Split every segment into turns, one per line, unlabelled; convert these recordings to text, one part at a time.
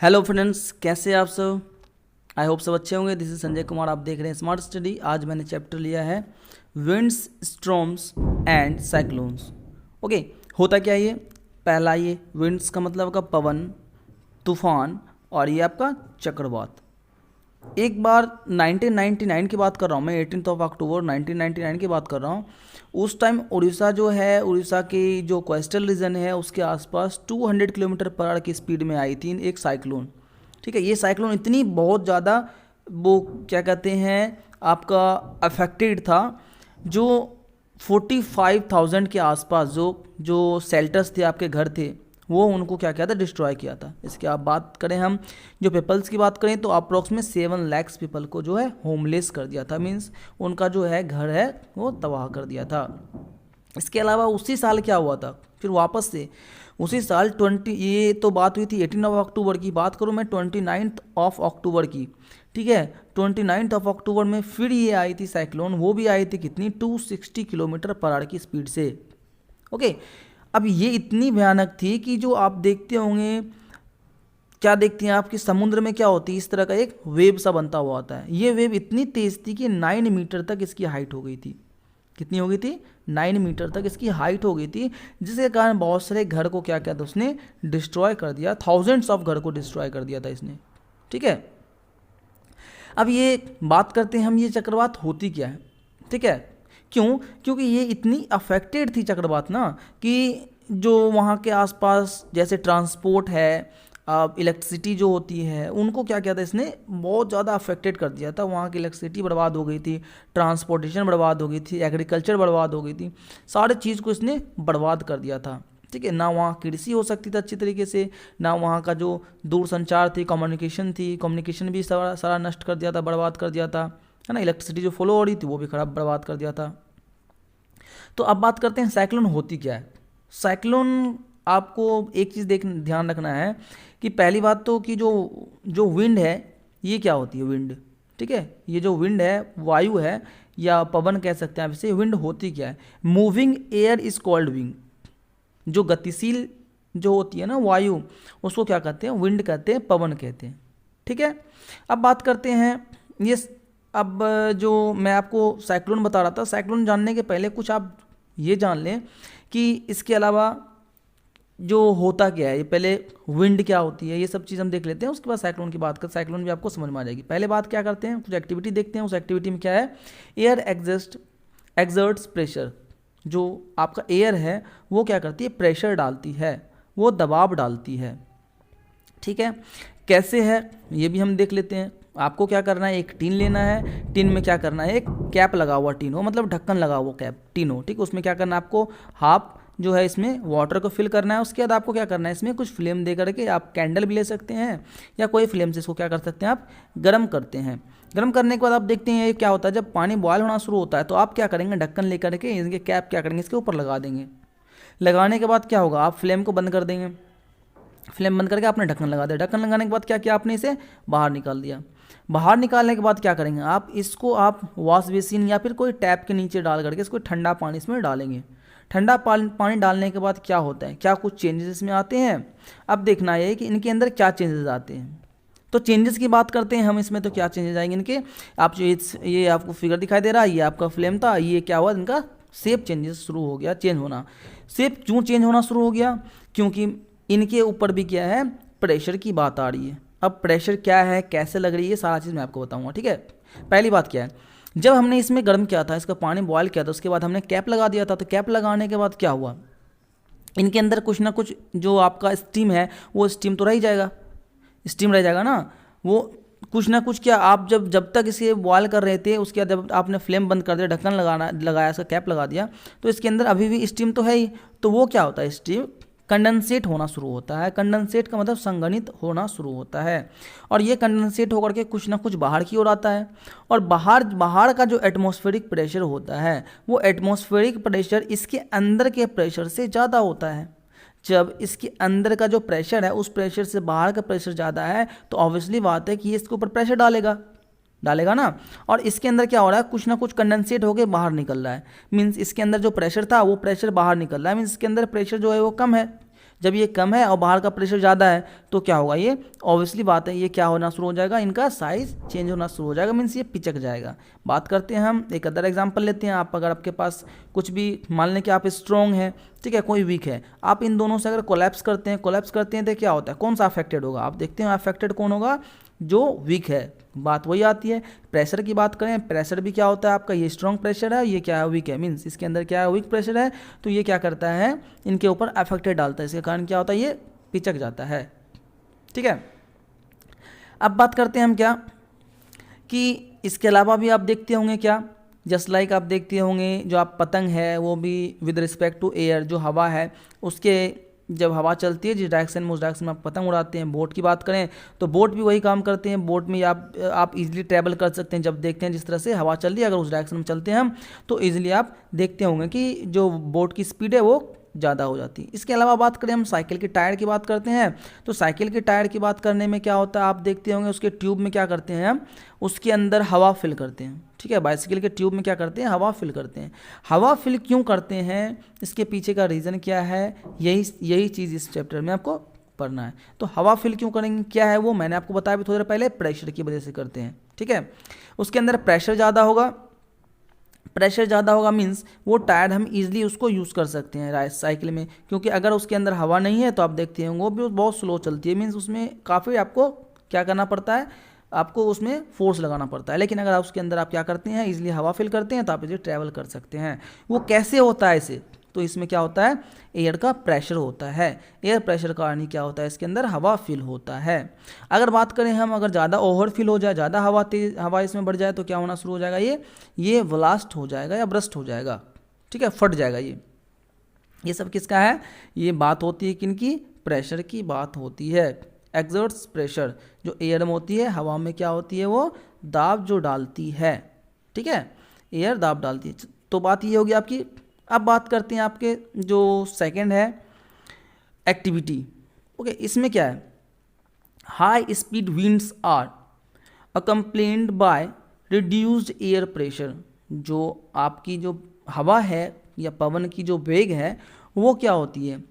Hello friends, कैसे हैं आप सब। आई होप सब अच्छे होंगे। दिस इज संजय कुमार, आप देख रहे हैं स्मार्ट स्टडी। आज मैंने चैप्टर लिया है winds, storms and cyclones. Okay, होता क्या है ये। पहला, ये विंड्स का मतलब का पवन, तूफान, और ये आपका चक्रवात। एक बार 1999 की बात कर रहा हूँ मैं, 18 अक्टूबर 1999 की बात कर रहा हूँ। उस टाइम उड़ीसा जो है, उड़ीसा की जो कोस्टल रीजन है उसके आसपास 200 किलोमीटर पर आवर की स्पीड में आई थी एक साइक्लोन। ठीक है, ये साइक्लोन इतनी बहुत ज़्यादा वो क्या कहते हैं आपका अफेक्टेड था, जो 45,000 के आसपास जो जो शेल्टर्स थे, आपके घर थे, वो उनको क्या किया था, डिस्ट्रॉय किया था। इसके आप बात करें, हम जो पीपल्स की बात करें तो अप्रॉक्सीमेट 7 लाख पीपल को जो है होमलेस कर दिया था। मीन्स उनका जो है घर है वो तबाह कर दिया था। इसके अलावा उसी साल क्या हुआ था, फिर वापस से उसी साल 20, ये तो बात हुई थी 18 अक्टूबर की, बात करूँ मैं 29 अक्टूबर की। ठीक है, 29 अक्टूबर में फिर ये आई थी साइक्लोन। वो भी आई थी कितनी, 260 किलोमीटर पर आवर की स्पीड से। ओके, अब ये इतनी भयानक थी कि जो आप देखते होंगे, क्या देखते हैं आपकी समुद्र में क्या होती है, इस तरह का एक वेव सा बनता हुआ होता है। ये वेव इतनी तेज थी कि 9 मीटर तक इसकी हाइट हो गई थी। कितनी हो गई थी, 9 मीटर तक इसकी हाइट हो गई थी, जिसके कारण बहुत सारे घर को क्या किया था उसने, डिस्ट्रॉय कर दिया। थाउजेंड्स ऑफ घर को डिस्ट्रॉय कर दिया था इसने। ठीक है, अब ये बात करते हैं हम, ये चक्रवात होती क्या है। ठीक है, क्यों, क्योंकि ये इतनी अफेक्टेड थी चक्रवात ना, कि जो वहाँ के आसपास जैसे ट्रांसपोर्ट है, इलेक्ट्रिसिटी जो होती है, उनको क्या किया था इसने, बहुत ज़्यादा अफेक्टेड कर दिया था। वहाँ की इलेक्ट्रिसिटी बर्बाद हो गई थी, ट्रांसपोर्टेशन बर्बाद हो गई थी, एग्रीकल्चर बर्बाद हो गई थी, सारे चीज़ को इसने बर्बाद कर दिया था। ठीक है, ना वहाँ कृषि हो सकती थी अच्छी तरीके से, ना वहाँ का जो दूर संचार थी, कम्युनिकेशन थी, कम्युनिकेशन भी सारा सारा नष्ट कर दिया था, बर्बाद कर दिया था, है ना। इलेक्ट्रिसिटी जो फ्लो हो रही थी वो भी खराब बर्बाद कर दिया था। तो अब बात करते हैं साइक्लोन होती क्या है। साइक्लोन, आपको एक चीज़ ध्यान रखना है कि पहली बात तो कि जो जो विंड है, ये क्या होती है, विंड। ठीक है, ये जो विंड है, वायु है या पवन कह सकते हैं आप इसे। विंड होती क्या है, moving air is called wind. जो गतिशील जो होती है ना वायु, उसको क्या कहते हैं, विंड कहते हैं, पवन कहते हैं। ठीक है, अब बात करते हैं ये, अब जो मैं आपको साइक्लोन बता रहा था, साइक्लोन जानने के पहले कुछ आप ये जान लें कि इसके अलावा जो होता क्या है। ये पहले विंड क्या होती है, ये सब चीज़ हम देख लेते हैं, उसके बाद साइक्लोन की बात कर, साइक्लोन भी आपको समझ में आ जाएगी। पहले बात क्या करते हैं, कुछ एक्टिविटी देखते हैं। उस एक्टिविटी में क्या है, एयर एग्जर्ट्स प्रेशर। जो आपका एयर है वो क्या करती है, प्रेशर डालती है, वो दबाव डालती है। ठीक है, कैसे है ये भी हम देख लेते हैं। आपको क्या करना है, एक टीन लेना है, टीन में क्या करना है, एक कैप लगा हुआ टीन हो, मतलब ढक्कन लगा हुआ कैप टीन हो। ठीक, उसमें क्या करना है, आपको हाफ जो है इसमें वाटर को फिल करना है। उसके बाद आपको क्या करना है, इसमें कुछ फ्लेम दे करके, आप कैंडल भी ले सकते हैं या कोई फ्लेम से इसको क्या कर सकते हैं, आप गर्म करते हैं। गर्म करने के बाद आप देखते हैं ये क्या होता है, जब पानी बॉयल होना शुरू होता है तो आप क्या करेंगे, ढक्कन लेकर के इनके कैप क्या करेंगे, इसके ऊपर लगा देंगे। लगाने के बाद क्या होगा, आप फ्लेम को बंद कर देंगे। फ्लेम बंद करके आपने ढक्कन लगा दिया। ढक्कन लगाने के बाद क्या किया आपने, इसे बाहर निकाल दिया। बाहर निकालने के बाद क्या करेंगे आप, इसको आप वॉश बेसिन या फिर कोई टैप के नीचे डाल करके इसको ठंडा पानी इसमें डालेंगे। ठंडा पानी डालने के बाद क्या होता है, क्या कुछ चेंजेस इसमें आते हैं। अब देखना है कि इनके अंदर क्या चेंजेस आते हैं। तो चेंजेस की बात करते हैं हम इसमें, तो क्या चेंजेस आएंगे इनके, आप जो ये आपको फिगर दिखाई दे रहा है, ये आपका फ्लेम था, ये क्या हुआ, इनका शेप चेंजेस शुरू हो गया, चेंज होना। शेप क्यों चेंज होना शुरू हो गया, क्योंकि इनके ऊपर भी क्या है, प्रेशर की बात आ रही है। अब प्रेशर क्या है, कैसे लग रही है, सारा चीज़ मैं आपको बताऊंगा। ठीक है, पहली बात क्या है, जब हमने इसमें गर्म किया था, इसका पानी बॉयल किया था, उसके बाद हमने कैप लगा दिया था। तो कैप लगाने के बाद क्या हुआ, इनके अंदर कुछ ना कुछ जो आपका स्टीम है, वो स्टीम तो रह ही जाएगा, स्टीम रह जाएगा ना। वो कुछ ना कुछ, क्या आप जब तक इसे बॉयल कर रहे थे, उसके बाद जब आपने फ्लेम बंद कर दिया, ढक्कन लगाया, इसका कैप लगा दिया, तो इसके अंदर अभी भी स्टीम तो है ही। तो वो क्या होता है, स्टीम कंडेंसेट होना शुरू होता है। कंडेंसेट का मतलब संघनित होना शुरू होता है, और ये कंडेंसेट होकर के कुछ ना कुछ बाहर की ओर आता है। और बाहर का जो एटमॉस्फेरिक प्रेशर होता है, वो एटमॉस्फेरिक प्रेशर इसके अंदर के प्रेशर से ज़्यादा होता है। जब इसके अंदर का जो प्रेशर है, उस प्रेशर से बाहर का प्रेशर ज़्यादा है, तो ऑब्वियसली बात है कि ये इसके ऊपर प्रेशर डालेगा ना। और इसके अंदर क्या हो रहा है, कुछ ना कुछ कंडेंसेट होकर बाहर निकल रहा है। मीन्स इसके अंदर जो प्रेशर था वो प्रेशर बाहर निकल रहा है, मीन्स इसके अंदर प्रेशर जो है वो कम है। जब ये कम है और बाहर का प्रेशर ज़्यादा है तो क्या होगा, ये ऑब्वियसली बात है, ये क्या होना शुरू हो जाएगा, इनका साइज़ चेंज होना शुरू हो जाएगा, मीन्स ये पिचक जाएगा। बात करते हैं हम एक अदर एग्जांपल लेते हैं। आप अगर आपके पास कुछ भी, मान लें कि आप स्ट्रॉन्ग है, ठीक है, कोई वीक है, आप इन दोनों से अगर कोलैप्स करते हैं तो क्या होता है, कौन सा अफेक्टेड होगा, आप देखते हैं अफेक्टेड कौन होगा, जो वीक है। बात वही आती है। प्रेशर की बात करें, प्रेशर भी क्या होता है आपका, ये स्ट्रॉन्ग प्रेशर है, ये क्या है, वीक है, मीन्स इसके अंदर क्या है, वीक प्रेशर है, तो ये क्या करता है, इनके ऊपर अफेक्टेड डालता है, इसके कारण क्या होता है, ये पिचक जाता है। ठीक है, अब बात करते हैं हम क्या कि इसके अलावा भी आप देखते होंगे क्या, जस्ट लाइक आप देखते होंगे जो आप पतंग है वो भी विद रिस्पेक्ट टू एयर, जो हवा है उसके, जब हवा चलती है जिस डायरेक्शन में, उस डायरेक्शन में आप पतंग उड़ाते हैं। बोट की बात करें तो बोट भी वही काम करते हैं, बोट में आप इजीली ट्रैवल कर सकते हैं। जब देखते हैं जिस तरह से हवा चल रही है, अगर उस डायरेक्शन में चलते हैं हम तो इजीली आप देखते होंगे कि जो बोट की स्पीड है वो ज़्यादा हो जाती है। इसके अलावा बात करें हम साइकिल के टायर की बात करते हैं, तो साइकिल के टायर की बात करने में क्या होता है, आप देखते होंगे उसके ट्यूब में क्या करते हैं हम, उसके अंदर हवा फिल करते हैं। ठीक है, बाइसिकल के ट्यूब में क्या करते हैं, हवा फिल करते हैं। हवा फिल क्यों करते हैं, इसके पीछे का रीज़न क्या है, यही चीज़ इस चैप्टर में आपको पढ़ना है। तो हवा फिल क्यों करेंगे, क्या है वो मैंने आपको बताया भी थोड़ी देर पहले, प्रेशर की वजह से करते हैं। ठीक है, उसके अंदर प्रेशर ज़्यादा होगा, प्रेशर ज़्यादा होगा मीन्स वो टायर हम इजीली उसको यूज़ कर सकते हैं साइकिल में, क्योंकि अगर उसके अंदर हवा नहीं है तो आप देखते हैं वो भी बहुत स्लो चलती है, मीन्स उसमें काफ़ी आपको क्या करना पड़ता है, आपको उसमें फोर्स लगाना पड़ता है। लेकिन अगर आप उसके अंदर आप क्या करते हैं, इजीली हवा फिल करते हैं तो आप इसे ट्रैवल कर सकते हैं। वो कैसे होता है इसे, तो इसमें क्या होता है, एयर का प्रेशर होता है, एयर प्रेशर का कारण क्या होता है, इसके अंदर हवा फिल होता है। अगर बात करें हम, अगर ज़्यादा ओवर फिल हो जाए, ज़्यादा हवा इसमें बढ़ जाए तो क्या होना शुरू हो जाएगा, ये ब्लास्ट हो जाएगा या ब्रस्ट हो जाएगा। ठीक है, फट जाएगा। ये सब किसका है, ये बात होती है किनकी, प्रेशर की बात होती है। एक्सर्ट्स प्रेशर, जो एयर में होती है, हवा में क्या होती है, वो दाब जो डालती है। ठीक है, एयर दाब डालती है। तो बात ये होगी आपकी। अब बात करते हैं आपके जो सेकंड है एक्टिविटी। ओके, इसमें क्या है, high speed winds are accompanied by reduced air pressure. जो आपकी जो हवा है या पवन की जो वेग है वो क्या होती है,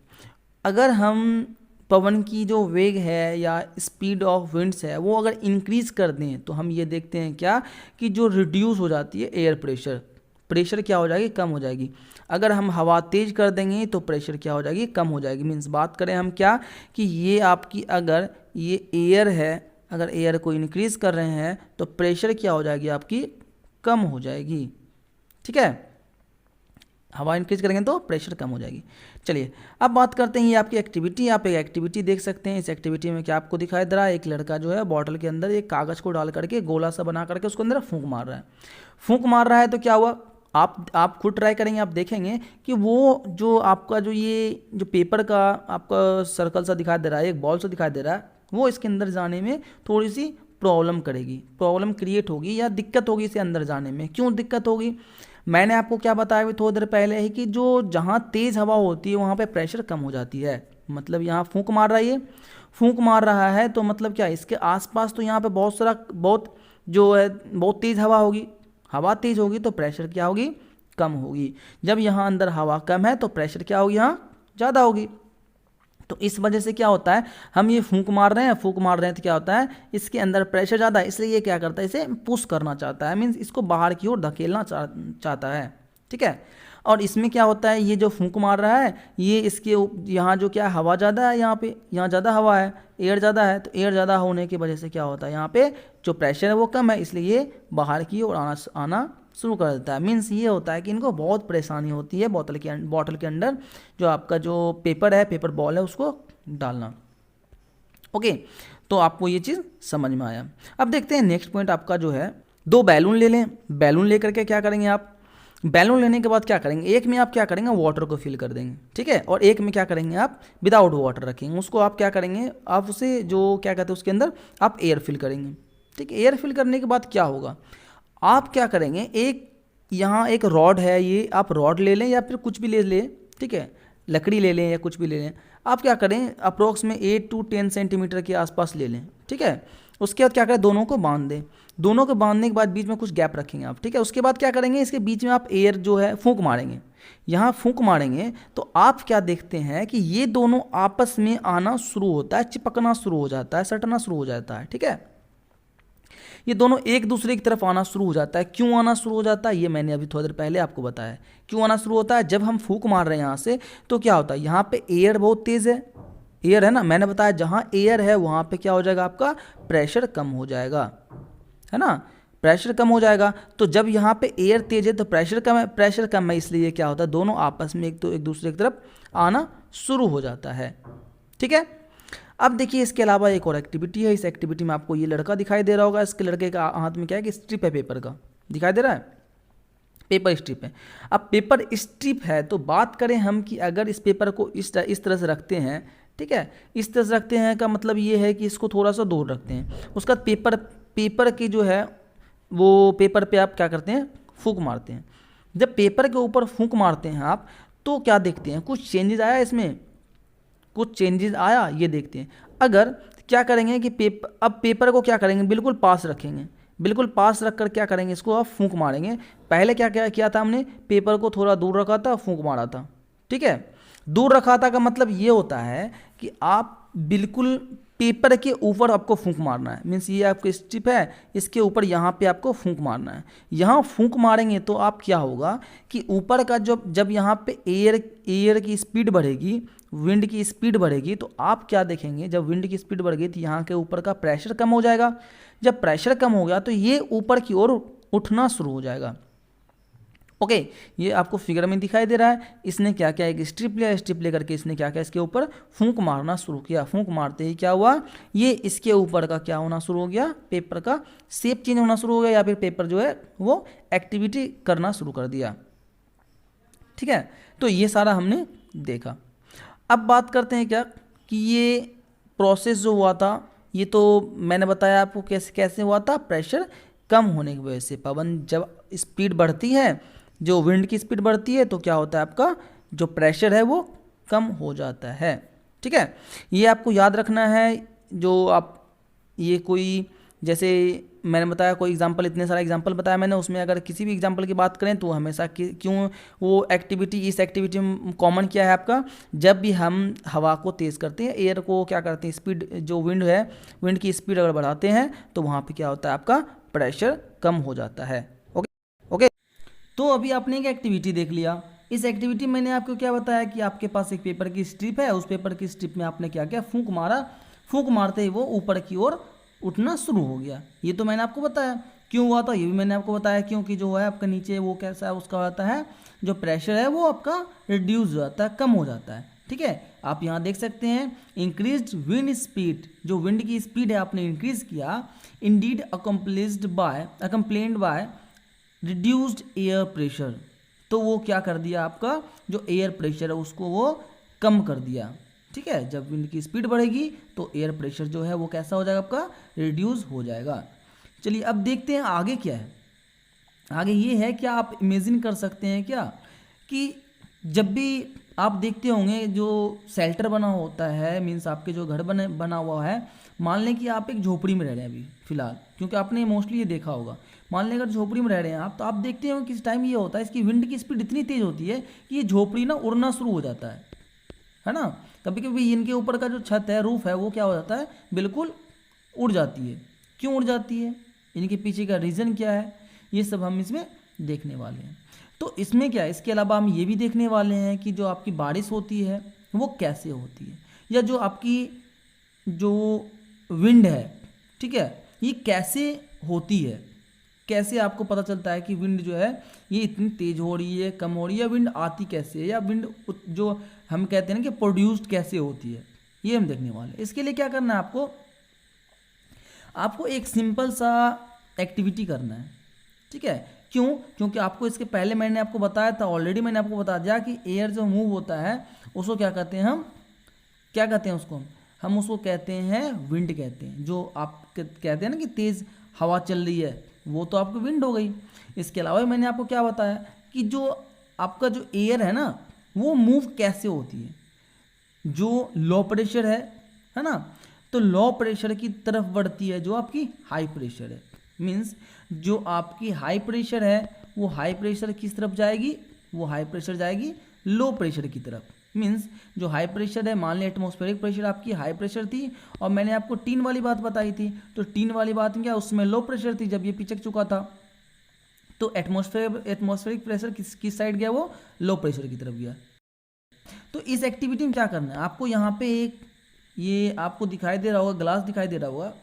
अगर हम पवन की जो वेग है या स्पीड ऑफ विंड्स है वो अगर इंक्रीज़ कर दें तो हम ये देखते हैं क्या कि जो रिड्यूस हो जाती है एयर प्रेशर क्या हो जाएगी, कम हो जाएगी। अगर हम हवा तेज़ कर देंगे तो प्रेशर क्या हो जाएगी, कम हो जाएगी। मीन्स बात करें हम क्या कि ये आपकी अगर ये एयर है, अगर एयर को इंक्रीज़ कर रहे हैं तो प्रेशर क्या हो जाएगी, आपकी कम हो जाएगी। ठीक है, हवा इंक्रीज करेंगे तो प्रेशर कम हो जाएगी। चलिए अब बात करते हैं ये आपकी एक्टिविटी। आप एक एक्टिविटी देख सकते हैं। इस एक्टिविटी में क्या आपको दिखाई दे रहा है, एक लड़का जो है बॉटल के अंदर एक कागज़ को डाल करके गोला सा बना करके उसके अंदर फूंक मार रहा है। फूंक मार रहा है तो क्या हुआ, आप खुद ट्राई करेंगे, आप देखेंगे कि वो जो आपका जो ये जो पेपर का आपका सर्कल सा दिखाई दे रहा है, एक बॉल सा दिखाई दे रहा है, वो इसके अंदर जाने में थोड़ी सी प्रॉब्लम करेगी, प्रॉब्लम क्रिएट होगी या दिक्कत होगी इसे अंदर जाने में। क्यों दिक्कत होगी, मैंने आपको क्या बताया अभी थोड़ी देर पहले है कि जो जहाँ तेज़ हवा होती है वहाँ पे प्रेशर कम हो जाती है। मतलब यहाँ फूंक मार रहा है, ये फूंक मार रहा है तो मतलब क्या, इसके आसपास तो यहाँ पे बहुत जो है बहुत तेज़ हवा होगी। हवा तेज़ होगी तो प्रेशर क्या होगी, कम होगी। जब यहाँ अंदर हवा कम है तो प्रेशर क्या होगी, यहाँ ज़्यादा होगी। तो इस वजह से क्या होता है, हम ये फूंक मार रहे हैं तो क्या होता है, इसके अंदर प्रेशर ज़्यादा है, इसलिए ये क्या करता है, इसे पुश करना चाहता है, मीन्स इसको बाहर की ओर धकेलना चाहता है। ठीक है, और इसमें क्या होता है, ये जो फूंक मार रहा है ये इसके यहाँ जो क्या हवा ज़्यादा है, यहाँ ज़्यादा हवा है, एयर ज़्यादा है, तो एयर ज़्यादा होने की वजह से क्या होता है, यहाँ पे जो प्रेशर है वो कम है, इसलिए ये बाहर की ओर आना शुरू कर देता है। मीन्स ये होता है कि इनको बहुत परेशानी होती है बॉटल के अंदर जो आपका जो पेपर है, पेपर बॉल है, उसको डालना। ओके, तो आपको ये चीज़ समझ में आया। अब देखते हैं नेक्स्ट पॉइंट आपका जो है, 2 बैलून ले लें। बैलून लेकर के क्या करेंगे आप, बैलून लेने के बाद क्या करेंगे, एक में आप क्या करेंगे, वाटर को फिल कर देंगे। ठीक है, और एक में क्या करेंगे, आप विदाउट वाटर रखेंगे। उसको आप क्या करेंगे, आप उसे जो क्या कहते हैं उसके अंदर आप एयर फिल करेंगे। ठीक है, एयर फिल करने के बाद क्या होगा, आप क्या करेंगे, यहाँ एक रॉड है, ये आप रॉड ले लें या फिर कुछ भी ले लें। ठीक है, लकड़ी ले लें या कुछ भी ले लें। आप क्या करें, अप्रोक्स में 8 to 10 सेंटीमीटर के आसपास ले लें। ठीक है, उसके बाद क्या करें, दोनों को बांध दें। दोनों को बांधने के बाद बीच में कुछ गैप रखेंगे आप। ठीक है, उसके बाद क्या करेंगे, इसके बीच में आप एयर जो है फूंक मारेंगे। यहाँ फूंक मारेंगे तो आप क्या देखते हैं कि ये दोनों आपस में आना शुरू होता है, चिपकना शुरू हो जाता है, सटना शुरू हो जाता है। ठीक है, ये दोनों एक दूसरे की तरफ आना शुरू हो जाता है। क्यों आना शुरू हो जाता है ये मैंने अभी थोड़ी देर पहले आपको बताया। क्यों आना शुरू होता है, जब हम फूंक मार रहे हैं यहाँ से तो क्या होता है, यहाँ पे एयर बहुत तेज़ है, एयर है ना, मैंने बताया जहाँ एयर है वहाँ पे क्या हो जाएगा, आपका प्रेशर कम हो जाएगा, है ना, प्रेशर कम हो जाएगा। तो जब यहाँ पे एयर तेज है तो प्रेशर कम है, प्रेशर कम है, इसलिए क्या होता है, दोनों आपस में एक दूसरे की तरफ आना शुरू हो जाता है। ठीक है, अब देखिए इसके अलावा एक और एक्टिविटी है। इस एक्टिविटी में आपको ये लड़का दिखाई दे रहा होगा, इसके लड़के का हाथ में क्या है कि स्ट्रिप है, पेपर का दिखाई दे रहा है, पेपर स्ट्रिप है। अब पेपर स्ट्रिप है तो बात करें हम कि अगर इस पेपर को इस तरह से रखते हैं, ठीक है, इस तरह से रखते हैं का मतलब ये है कि इसको थोड़ा सा दूर रखते हैं, उसका पेपर की जो है वो पेपर पे आप क्या करते हैं, फूंक मारते हैं। जब पेपर के ऊपर फूंक मारते हैं आप तो क्या देखते हैं, कुछ चेंजेस आया इसमें, कुछ चेंजेस आया, ये देखते हैं। अगर क्या करेंगे कि अब पेपर को क्या करेंगे, बिल्कुल पास रखेंगे, बिल्कुल पास रख कर क्या करेंगे, इसको आप फूंक मारेंगे। पहले क्या क्या किया था हमने, पेपर को थोड़ा दूर रखा था, फूंक मारा था। ठीक है, दूर रखा था का मतलब ये होता है कि आप बिल्कुल पेपर के ऊपर आपको फूंक मारना है, मीन्स ये आपको स्ट्रिप है, इसके ऊपर यहाँ पे आपको फूंक मारना है। यहाँ फूंक मारेंगे तो आप क्या होगा कि ऊपर का जब यहाँ पे एयर की स्पीड बढ़ेगी, विंड की स्पीड बढ़ेगी, तो आप क्या देखेंगे, जब विंड की स्पीड बढ़ गई तो यहाँ के ऊपर का प्रेशर कम हो जाएगा। जब प्रेशर कम हो गया तो ये ऊपर की ओर उठना शुरू हो जाएगा। ओके, ये आपको फिगर में दिखाई दे रहा है। इसने क्या किया, एक स्ट्रिप लिया, स्ट्रिप लेकर के इसने क्या किया, इसके ऊपर फूंक मारना शुरू किया। फूंक मारते ही क्या हुआ, ये इसके ऊपर का क्या होना शुरू हो गया, पेपर का शेप चेंज होना शुरू हो गया, या फिर पेपर जो है वो एक्टिविटी करना शुरू कर दिया। ठीक है, तो ये सारा हमने देखा। अब बात करते हैं क्या कि ये प्रोसेस जो हुआ था, ये तो मैंने बताया आपको कैसे कैसे हुआ था, प्रेशर कम होने की वजह से। पवन जब स्पीड बढ़ती है, जो विंड की स्पीड बढ़ती है, तो क्या होता है, आपका जो प्रेशर है वो कम हो जाता है। ठीक है, ये आपको याद रखना है। जो आप ये कोई, जैसे मैंने बताया कोई एग्जांपल, इतने सारे एग्जांपल बताया मैंने, उसमें अगर किसी भी एग्जांपल की बात करें तो हमेशा क्यों वो एक्टिविटी, इस एक्टिविटी में कॉमन क्या है आपका, जब भी हम हवा को तेज़ करते हैं, एयर को क्या करते हैं, स्पीड जो विंड है, विंड की स्पीड अगर बढ़ाते हैं तो वहाँ पे क्या होता है, आपका प्रेशर कम हो जाता है। ओके, तो अभी आपने एक एक्टिविटी देख लिया। इस एक्टिविटी में मैंने आपको क्या बताया कि आपके पास एक पेपर की स्ट्रिप है, उस पेपर की स्ट्रिप में आपने क्या किया, फूंक मारा, फूंक मारते ही वो ऊपर की ओर उठना शुरू हो गया। ये तो मैंने आपको बताया। क्यों हुआ था ये भी मैंने आपको बताया, क्योंकि जो है आपका नीचे वो कैसा है, उसका होता है जो प्रेशर है वो आपका रिड्यूस हो जाता है, कम हो जाता है। ठीक है, आप यहाँ देख सकते हैं इंक्रीज्ड विंड स्पीड, जो विंड की स्पीड है आपने इंक्रीज किया, indeed accompanied by reduced air pressure, तो वो क्या कर दिया, आपका जो एयर प्रेशर है उसको वो कम कर दिया। ठीक है, जब विंड की स्पीड बढ़ेगी तो एयर प्रेशर जो है वो कैसा हो जाएगा, आपका रिड्यूस हो जाएगा। चलिए अब देखते हैं आगे क्या है। आगे ये है, क्या आप इमेजिन कर सकते हैं क्या कि जब भी आप देखते होंगे जो शेल्टर बना होता है, मीन्स आपके जो घर बना हुआ है, मान लें कि आप एक झोपड़ी में रह रहे हैं अभी फिलहाल, क्योंकि आपने मोस्टली ये देखा होगा। मान लें अगर झोपड़ी में रह रहे हैं आप, तो आप देखते हो किस टाइम ये होता है, इसकी विंड की स्पीड इतनी तेज़ होती है कि ये झोपड़ी ना उड़ना शुरू हो जाता है ना। कभी कभी इनके ऊपर का जो छत है, रूफ है, वो क्या हो जाता है, बिल्कुल उड़ जाती है। क्यों उड़ जाती है, इनके पीछे का रीज़न क्या है, ये सब हम इसमें देखने वाले हैं। तो इसमें क्या है, इसके अलावा हम ये भी देखने वाले हैं कि जो आपकी बारिश होती है वो कैसे होती है, या जो आपकी जो विंड है, ठीक है, ये कैसे होती है, कैसे आपको पता चलता है कि विंड जो है ये इतनी तेज़ हो रही है, कम हो रही है, विंड आती कैसे है, या विंड जो हम कहते हैं ना कि प्रोड्यूस्ड कैसे होती है, ये हम देखने वाले हैं। इसके लिए क्या करना है आपको एक सिंपल सा एक्टिविटी करना है। ठीक है, क्यों, क्योंकि आपको इसके पहले मैंने आपको बताया था, ऑलरेडी मैंने आपको बता दिया कि एयर जो मूव होता है उसको क्या कहते हैं, हम क्या कहते हैं उसको, हम उसको कहते हैं विंड कहते हैं। जो आप कहते हैं ना कि तेज़ हवा चल रही है, वो तो आपको विंड हो गई। इसके अलावा मैंने आपको क्या बताया कि जो आपका जो एयर है ना वो मूव कैसे होती है। जो लो प्रेशर है ना, तो लो प्रेशर की तरफ बढ़ती है जो आपकी हाई प्रेशर है। मीन्स जो आपकी हाई प्रेशर है वो हाई प्रेशर किस तरफ जाएगी, वो हाई प्रेशर जाएगी लो प्रेशर की तरफ। मीन्स जो हाई प्रेशर है, मान लिया एटमॉस्फेरिक प्रेशर आपकी हाई प्रेशर थी और मैंने आपको टीन वाली बात बताई थी, तो टीन वाली बात क्या, उसमें लो प्रेशर थी जब ये पिचक चुका था। तो एटमॉस्फेरिक प्रेशर किस साइड गया, वो लो प्रेशर की तरफ गया। तो इस एक्टिविटी में क्या करना है आपको, यहाँ पे एक ये आपको दिखाई दे रहा होगा, ग्लास दिखाई दे रहा होगा।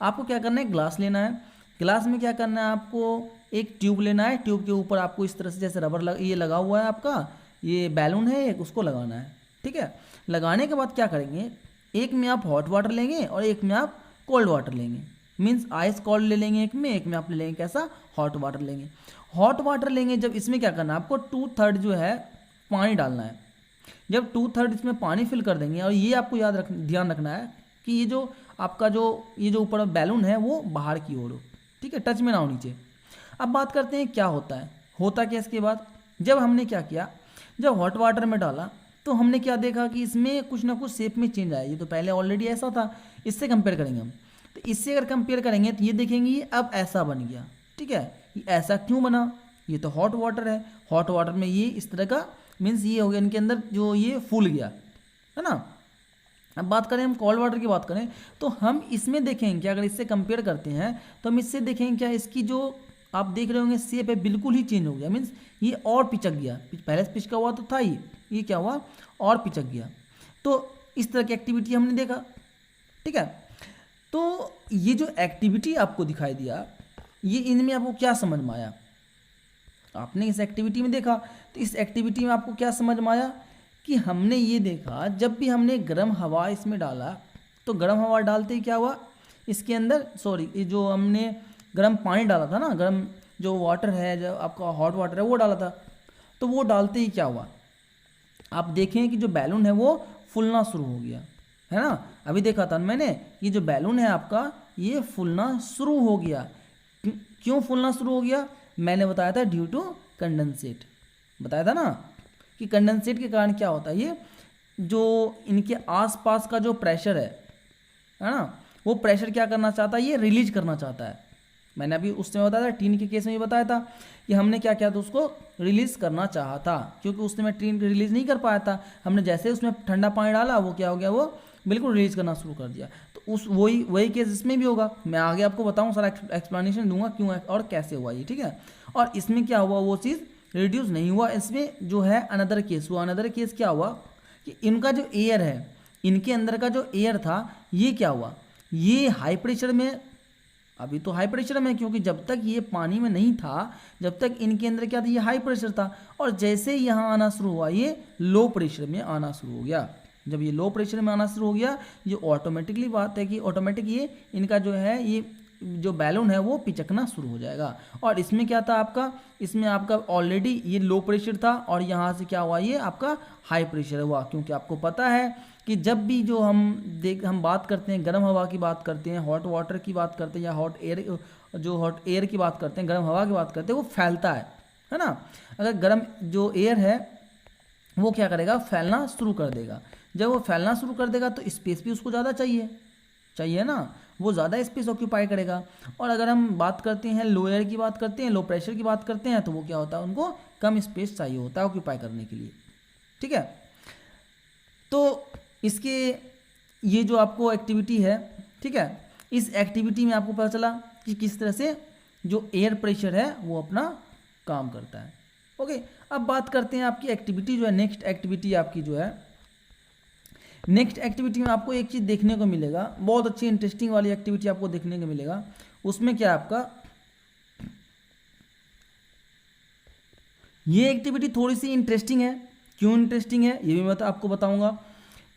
आपको क्या करना है, ग्लास लेना है। ग्लास में क्या करना है, आपको एक ट्यूब लेना है। ट्यूब के ऊपर आपको इस तरह से जैसे रबर ये लगा हुआ है आपका, ये बैलून है एक, उसको लगाना है। ठीक है, लगाने के बाद क्या करेंगे, एक में आप हॉट वाटर लेंगे और एक में आप कोल्ड वाटर लेंगे। मीन्स आइस कोल्ड ले लेंगे एक में आप ले लेंगे कैसा, हॉट वाटर लेंगे। हॉट वाटर लेंगे जब, इसमें क्या करना है आपको 2/3 जो है पानी डालना है। जब 2/3 इसमें पानी फिल कर देंगे, और ये आपको ध्यान रखना है कि ये जो आपका ये जो ऊपर बैलून है वो बाहर की ओर हो, ठीक है, टच में ना हो नीचे। अब बात करते हैं क्या होता है, होता क्या इसके बाद, जब हमने क्या किया, जब हॉट वाटर में डाला तो हमने क्या देखा कि इसमें कुछ ना कुछ शेप में चेंज आया। ये तो पहले ऑलरेडी ऐसा था, इससे कंपेयर करेंगे हम, तो इससे अगर कंपेयर करेंगे तो ये देखेंगे ये अब ऐसा बन गया। ठीक है, ये ऐसा क्यों बना, ये तो हॉट वाटर है, हॉट वाटर में ये इस तरह का, मीन्स ये हो गया इनके अंदर जो ये फूल गया है ना। अब बात करें हम कोल्ड वाटर की बात करें तो हम इसमें देखेंगे कि अगर इससे कंपेयर करते हैं तो हम इससे देखेंगे क्या, इसकी जो आप देख रहे होंगे शेप है बिल्कुल ही चेंज हो गया। मीन्स ये और पिचक गया, पहले से पिचका हुआ तो था ही, ये क्या हुआ और पिचक गया। तो इस तरह की एक्टिविटी हमने देखा। ठीक है, तो ये जो एक्टिविटी आपको दिखाई दिया, ये इनमें आपको क्या समझ में आया, आपने इस एक्टिविटी में देखा, तो इस एक्टिविटी में आपको क्या समझ में आया कि हमने ये देखा जब भी हमने गर्म हवा इसमें डाला तो गर्म हवा डालते ही क्या हुआ इसके अंदर, सॉरी ये जो हमने गर्म पानी डाला था ना, गर्म जो वाटर है, जो आपका हॉट वाटर है वो डाला था, तो वो डालते ही क्या हुआ, आप देखें कि जो बैलून है वो फूलना शुरू हो गया है ना। अभी देखा था मैंने, ये जो बैलून है आपका ये फूलना शुरू हो गया। क्यों फूलना शुरू हो गया, मैंने बताया था ड्यू टू कंडेंसेट, बताया था ना कि कंडेंसेट के कारण क्या होता है, ये जो इनके आसपास का जो प्रेशर है ना, वो प्रेशर क्या करना चाहता है, ये रिलीज करना चाहता है। मैंने अभी उस समय बताया था, टीन के केस में भी बताया था कि हमने क्या किया था, उसको रिलीज करना चाहा था, क्योंकि उस समय टीन रिलीज नहीं कर पाया था। हमने जैसे उसमें ठंडा पानी डाला वो क्या हो गया, वो बिल्कुल रिलीज करना शुरू कर दिया। तो उस वही केस इसमें भी होगा। मैं आगे आपको बताऊँ, सारा एक्सप्लेनेशन दूंगा क्यों और कैसे हुआ ये, ठीक है। और इसमें क्या हुआ, वो चीज़ रिड्यूस नहीं हुआ, इसमें जो है अनदर केस हुआ। अनदर केस क्या हुआ कि इनका जो एयर है, इनके अंदर का जो एयर था, ये क्या हुआ, ये हाई प्रेशर में, अभी तो हाई प्रेशर में, क्योंकि जब तक ये पानी में नहीं था, जब तक इनके अंदर क्या था, ये हाई प्रेशर था। और जैसे ही यहाँ आना शुरू हुआ, ये लो प्रेशर में आना शुरू हो गया। जब ये लो प्रेशर में आना शुरू हो गया, ये ऑटोमेटिकली बात है कि ऑटोमेटिक ये इनका जो है, ये जो बैलून है वो पिचकना शुरू हो जाएगा। और इसमें क्या था आपका, इसमें आपका ऑलरेडी ये लो प्रेशर था और यहाँ से क्या हुआ, ये आपका हाई प्रेशर हुआ। क्योंकि आपको पता है कि जब भी जो हम बात करते हैं, गर्म हवा की बात करते हैं, हॉट वाटर की बात करते हैं, या हॉट एयर की बात करते हैं, गर्म हवा की बात करते हैं, वो फैलता है ना। अगर गर्म जो एयर है वो क्या करेगा, फैलना शुरू कर देगा। जब वो फैलना शुरू कर देगा तो स्पेस भी उसको ज़्यादा चाहिए ना, वो ज़्यादा स्पेस ऑक्यूपाई करेगा। और अगर हम बात करते हैं लो एयर की बात करते हैं, लो प्रेशर की बात करते हैं, तो वो क्या होता है, उनको कम स्पेस चाहिए होता है ऑक्यूपाई करने के लिए। ठीक है, तो इसके ये जो आपको एक्टिविटी है, ठीक है, इस एक्टिविटी में आपको पता चला कि किस तरह से जो एयर प्रेशर है वो अपना काम करता है। ओके, अब बात करते हैं आपकी एक्टिविटी जो है, नेक्स्ट एक्टिविटी आपकी जो है, नेक्स्ट एक्टिविटी में आपको एक चीज़ देखने को मिलेगा, बहुत अच्छी इंटरेस्टिंग वाली एक्टिविटी आपको देखने को मिलेगा। उसमें क्या आपका, ये एक्टिविटी थोड़ी सी इंटरेस्टिंग है। क्यों इंटरेस्टिंग है ये भी मैं आपको बताऊंगा।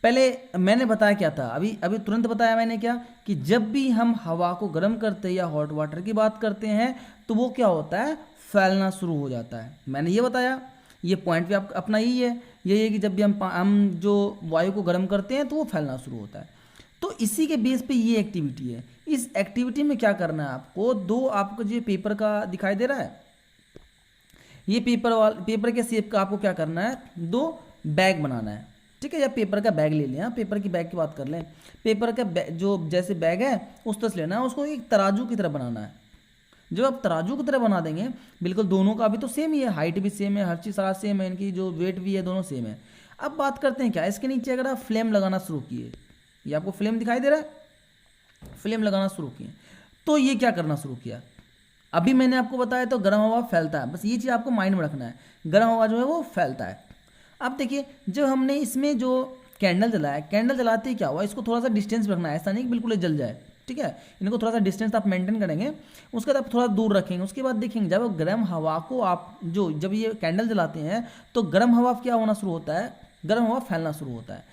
पहले मैंने बताया क्या था, अभी तुरंत बताया मैंने क्या, कि जब भी हम हवा को गर्म करते हैं या हॉट वाटर की बात करते हैं तो वो क्या होता है, फैलना शुरू हो जाता है। मैंने ये बताया, ये पॉइंट भी आप अपना यही है कि जब भी हम जो वायु को गर्म करते हैं तो वो फैलना शुरू होता है। तो इसी के बेस पे ये एक्टिविटी है। इस एक्टिविटी में क्या करना है आपको, दो आपको जो पेपर का दिखाई दे रहा है, ये पेपर के शेप का आपको क्या करना है, दो बैग बनाना है। ठीक है, या पेपर का बैग ले लें, पेपर की बैग की बात कर लें। पेपर का जो जैसे बैग है उस तरह से लेना है, उसको एक तराजू की तरह बनाना है। जब आप तराजू की तरह बना देंगे, बिल्कुल दोनों का भी तो सेम ही है, हाइट भी सेम है, हर चीज़ सारा सेम है, इनकी जो वेट भी है दोनों सेम है। अब बात करते हैं क्या इसके नीचे अगर आप फ्लेम लगाना शुरू किए, ये आपको फ्लेम दिखाई दे रहा है, फ्लेम लगाना शुरू किए तो ये क्या करना शुरू किया, अभी मैंने आपको बताया तो गर्म हवा फैलता है, बस ये चीज़ आपको माइंड में रखना है, गर्म हवा जो है वो फैलता है। अब देखिए जब हमने इसमें जो कैंडल जलाया, कैंडल जलाते ही क्या हुआ, इसको थोड़ा सा डिस्टेंस रखना है, ऐसा नहीं कि बिल्कुल ये जल जाए, ठीक है, इनको थोड़ा सा डिस्टेंस आप मेंटेन करेंगे, उसके बाद आप थोड़ा दूर रखेंगे, उसके बाद देखेंगे जब गर्म हवा को आप जब ये कैंडल जलाते हैं तो गर्म हवा क्या होना शुरू होता है, गर्म हवा फैलना शुरू होता है।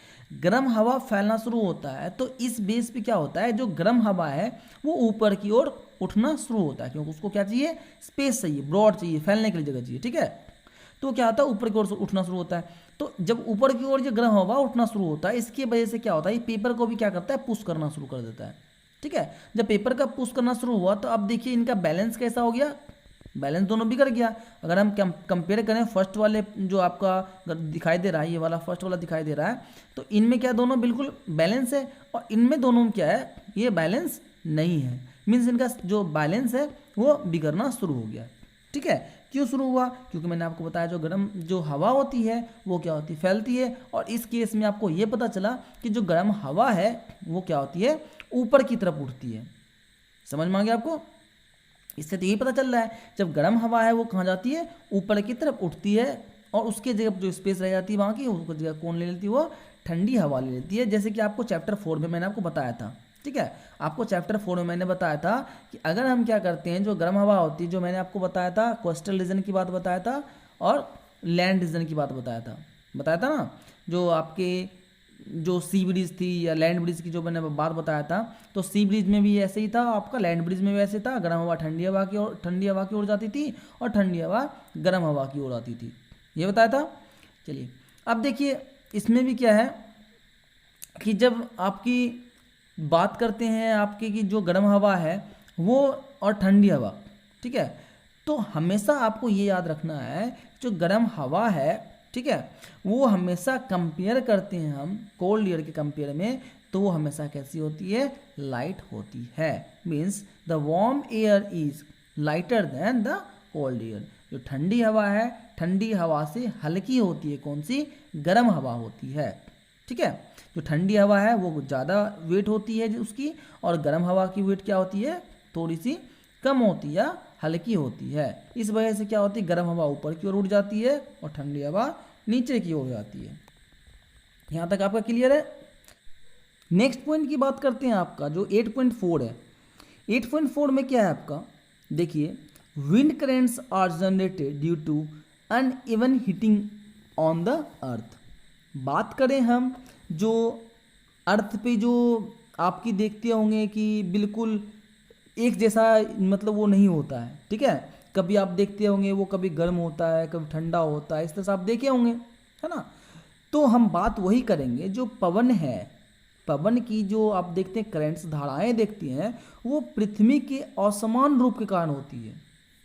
गर्म हवा फैलना शुरू होता है तो इस बेस पे क्या होता है, जो गर्म हवा है वो ऊपर की ओर उठना शुरू होता है, क्योंकि उसको क्या चाहिए, स्पेस चाहिए, ब्रॉड चाहिए, फैलने के लिए जगह चाहिए, ठीक है। तो क्या होता है, ऊपर की ओर उठना शुरू होता है। तो जब ऊपर की ओर जो गर्म हवा उठना शुरू होता है, इसकी वजह से क्या होता है, ये पेपर को भी क्या करता है, पुश करना शुरू कर देता है, ठीक है। जब पेपर का पुश करना शुरू हुआ तो अब देखिए इनका बैलेंस कैसा हो गया, बैलेंस दोनों बिगड़ गया। अगर हम कंपेयर करें फर्स्ट वाले जो आपका दिखाई दे रहा है, ये वाला फर्स्ट वाला दिखाई दे रहा है, तो इनमें क्या दोनों बिल्कुल बैलेंस है, और इनमें दोनों में क्या है, ये बैलेंस नहीं है, मीन्स इनका जो बैलेंस है वो बिगड़ना शुरू हो गया, ठीक है। क्यों शुरू हुआ, क्योंकि मैंने आपको बताया जो गर्म जो हवा होती है वो क्या होती है, फैलती है, और इस केस में आपको ये पता चला कि जो गर्म हवा है वो क्या होती है, ऊपर की तरफ उठती है। समझ में आ गया आपको, इससे तो यही पता चल रहा है जब गर्म हवा है वो कहाँ जाती है, ऊपर की तरफ उठती है, और उसके जगह जो स्पेस रह जाती है वहाँ की, उसको जगह कौन ले लेती है, वो ठंडी हवा ले लेती है। जैसे कि आपको चैप्टर 4 में मैंने आपको बताया था, ठीक है, आपको चैप्टर 4 में मैंने बताया था कि अगर हम क्या करते हैं, जो गर्म हवा होती है, जो मैंने आपको बताया था कोस्टल रीजन की बात बताया था और लैंड रीजन की बात बताया था ना, जो आपके जो सी ब्रिज थी या लैंड ब्रिज की जो मैंने बात बताया था, तो सी ब्रिज में भी ऐसे ही था, आपका लैंड ब्रिज में भी ऐसे था, गर्म हवा ठंडी हवा की ओर जाती थी और ठंडी हवा गर्म हवा की ओर आती थी, ये बताया था। चलिए अब देखिए इसमें भी क्या है कि जब आपकी बात करते हैं आपकी कि जो गर्म हवा है वो और ठंडी हवा, ठीक है, तो हमेशा आपको ये याद रखना है जो गर्म हवा है, ठीक है, वो हमेशा कंपेयर करते हैं हम कोल्ड एयर के कंपेयर में, तो वो हमेशा कैसी होती है, लाइट होती है, means the warm air is lighter than the cold air. जो ठंडी हवा है, ठंडी हवा से हल्की होती है, कौन सी, गर्म हवा होती है, ठीक है। जो ठंडी हवा है वो ज़्यादा वेट होती है उसकी, और गर्म हवा की वेट क्या होती है, थोड़ी सी कम होती है या हल्की होती है। इस वजह से क्या होती है, गर्म हवा ऊपर की ओर उठ जाती है और ठंडी हवा नीचे की ओर जाती है। यहाँ तक आपका क्लियर है। नेक्स्ट पॉइंट की बात करते हैं, आपका जो 8.4 है। 8.4 में क्या है आपका, देखिए, wind currents are generated due to uneven heating on the earth. बात करें हम जो अर्थ पे जो आपकी देखते होंगे कि बिल्कुल एक जैसा मतलब वो नहीं होता है, ठीक है, कभी आप देखते होंगे वो कभी गर्म होता है कभी ठंडा होता है, इस तरह से आप देखे होंगे, है ना। तो हम बात वही करेंगे, जो पवन है, पवन की जो आप देखते हैं करंट्स, धाराएं देखती हैं, वो पृथ्वी के असमान रूप के कारण होती है।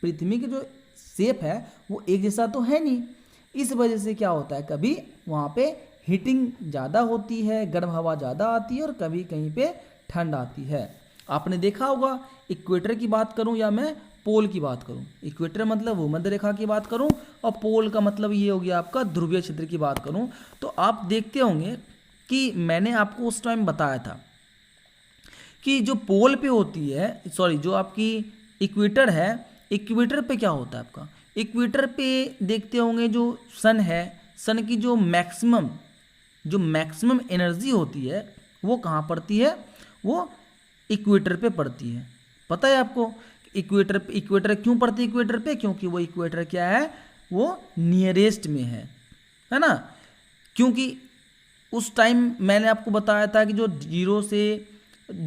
पृथ्वी की जो शेप है वो एक जैसा तो है नहीं, इस वजह से क्या होता है, कभी वहाँ पे हीटिंग ज़्यादा होती है, गर्म हवा ज़्यादा आती है, और कभी कहीं पे ठंड आती है। आपने देखा होगा, इक्वेटर की बात करूं या मैं पोल की बात करूं, इक्वेटर मतलब भूमध्य रेखा की बात करूं, और पोल का मतलब ये हो गया आपका ध्रुवीय क्षेत्र की बात करूं, तो आप देखते होंगे कि मैंने आपको उस टाइम बताया था कि जो पोल पे होती है, सॉरी जो आपकी इक्वेटर है, इक्वेटर पे क्या होता है आपका, इक्वेटर पे देखते होंगे जो सन है, सन की जो मैक्सिमम एनर्जी होती है वो कहाँ पड़ती है, वो इक्वेटर पे पड़ती है। पता है आपको इक्वेटर क्यों पड़ती है इक्वेटर पे, क्योंकि वो इक्वेटर क्या है, वो नियरेस्ट में है ना। क्योंकि उस टाइम मैंने आपको बताया था कि जो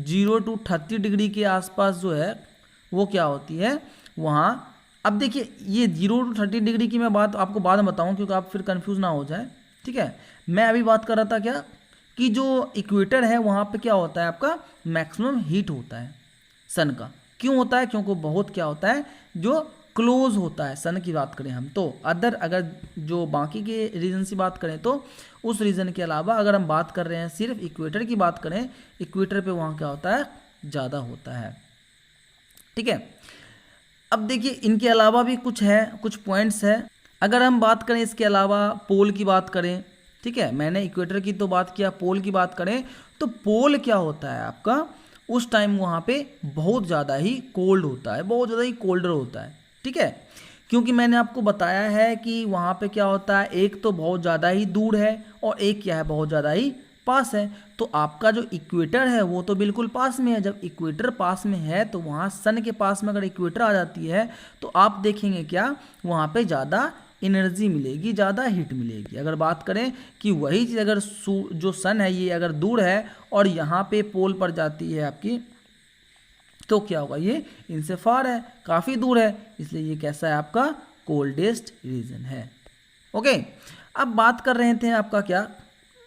0 to 30 डिग्री के आसपास जो है वो क्या होती है वहाँ। अब देखिए ये 0 to 30 डिग्री की मैं बात आपको बाद में बताऊँ, क्योंकि आप फिर कंफ्यूज ना हो जाए, ठीक है। मैं अभी बात कर रहा था क्या कि जो इक्वेटर है वहाँ पे क्या होता है, आपका मैक्सिमम हीट होता है सन का। क्यों होता है, क्योंकि बहुत क्या होता है, जो क्लोज होता है सन की बात करें हम तो। अगर जो बाकी के रीजन की बात करें तो उस रीजन के अलावा अगर हम बात कर रहे हैं सिर्फ इक्वेटर की बात करें, इक्वेटर पे वहाँ क्या होता है, ज़्यादा होता है, ठीक है। अब देखिए इनके अलावा भी कुछ है, कुछ पॉइंट्स है। अगर हम बात करें इसके अलावा पोल की बात करें, ठीक है, मैंने इक्वेटर की तो बात किया, पोल की बात करें तो पोल क्या होता है आपका, उस टाइम वहाँ पे बहुत ज़्यादा ही कोल्ड होता है, बहुत ज़्यादा ही कोल्डर होता है, ठीक है, क्योंकि मैंने आपको बताया है कि वहाँ पे क्या होता है, एक तो बहुत ज़्यादा ही दूर है और एक क्या है, बहुत ज़्यादा ही पास है। तो आपका जो इक्वेटर है वो तो बिल्कुल पास में है। जब इक्वेटर पास में है तो वहाँ सन के पास में अगर इक्वेटर आ जाती है तो आप देखेंगे क्या, वहाँ पे ज़्यादा एनर्जी मिलेगी, ज़्यादा हीट मिलेगी। अगर बात करें कि वही चीज़ अगर जो सन है ये अगर दूर है और यहाँ पे पोल पर जाती है आपकी, तो क्या होगा, ये इनसे फार है, काफ़ी दूर है, इसलिए ये कैसा है आपका कोल्डेस्ट रीजन है। ओके, अब बात कर रहे थे आपका क्या,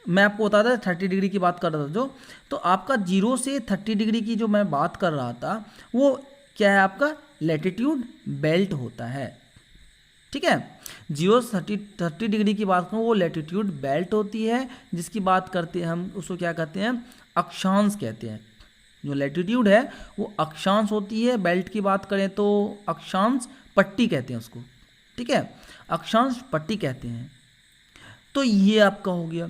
मैं आपको बता था 30 डिग्री की बात कर रहा था जो, तो आपका 0 से 30 डिग्री की जो मैं बात कर रहा था वो क्या है, आपका लैटिट्यूड बेल्ट होता है, ठीक है। 0 से 30 डिग्री की बात करूँ वो लैटिट्यूड बेल्ट होती है, जिसकी बात करते हैं हम उसको क्या कहते हैं, अक्षांश कहते हैं। जो लैटिट्यूड है वो अक्षांश होती है, बेल्ट की बात करें तो अक्षांश पट्टी कहते हैं उसको, ठीक है, अक्षांश पट्टी कहते हैं। तो ये आपका हो गया।